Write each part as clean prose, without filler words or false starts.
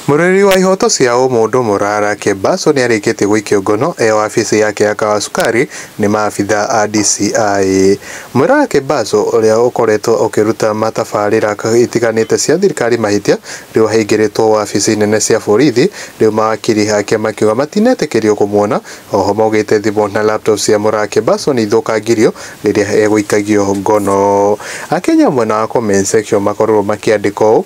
Mureri wa ihoto cia umundu Morara Kebaso ni arikite gwikio ngono wabici yake ya Kawasukari ni maabitha a DCI. Morara Kebaso uria ukoretwo ukiruta matabarira itiganite cia thirikari mahitia riu haingiritwo wabici nene cia borithi riu mawakiri hake makiuga matinetekerio kumuona oho maugite thimu na laptop cia Morara Kebaso ni ithukangirio riria egwikagio ngono. Akenya mwena wa comment section makorwo makiandika ũũ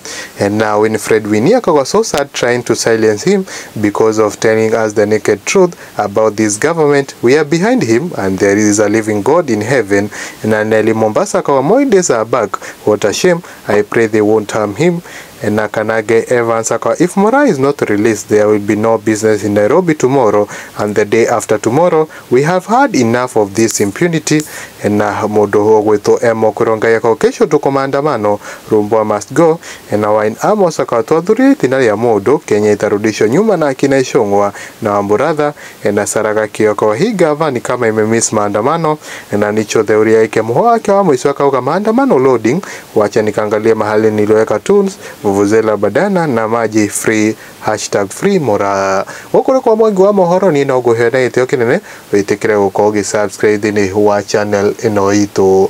na Winfred Winnie akaga so sad trying to silence him because of telling us the naked truth about this government. We are behind him and there is a living God in heaven. And Nelly Mombasa kawa more days are back. What a shame. I pray they won't harm him. And Nakanage Evans akawa, if Morara is not released, there will be no business in Nairobi tomorrow and the day after tomorrow. We have had enough of this impunity. And na modo gwito emo kuronga yako kesho tuko maandamano, Rumbwa must go. And na Wine Amos akawa tuadhuri tinari ya modo Kenya itarudishwa nyuma na akina Ishongwa na Wamburadha. Na Saraga Kiyoko hii gava ni kama imemiss maandamano. Na nicho theoria yake Mohoro akawa mwisho akauga maandamano loading, wacha nikaangalia mahali niloweka tunes vuvuzela badana na maji free #free Morara. Wakore kwa mwangi wa Mohoro ni na uguhena iteo kinene witikire gukorwo subscribe thini wa channel ino itu.